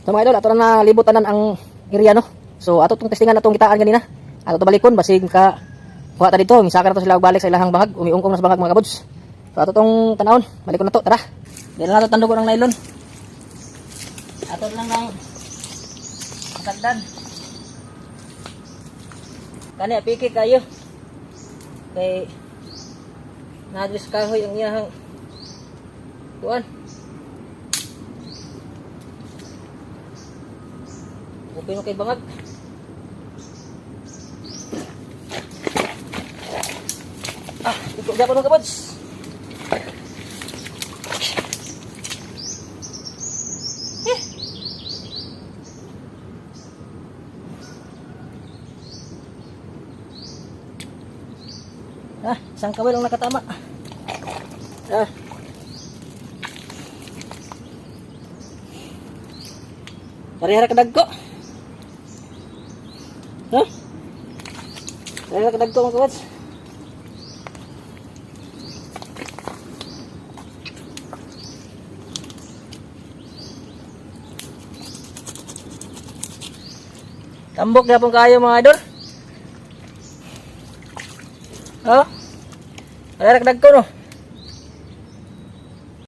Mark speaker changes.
Speaker 1: So mga idol, ato na nalibutanan ang area no. So ato tong testingan atong gitaan ganina. Ato to balikon basig ka kuha ta dito, misaka na to sila balik sa ilahang bangag, umiungkong na sa bangag mga kabuds. So ato tong tanawon, balikon na to, tara. Dili na to tandugon ng nylon. Ato lang nang sagdan. Kani apiki kayo. Kay nadis kahoy ang iyang kuan. Okay no kay bangag. Ito siya po ng kabuds. Isang kawil ang nakatama. Parihara kadagko. Parihara kadagko mga kabuds. Tambok na pong kayo mga idol. Parihara kadagko no.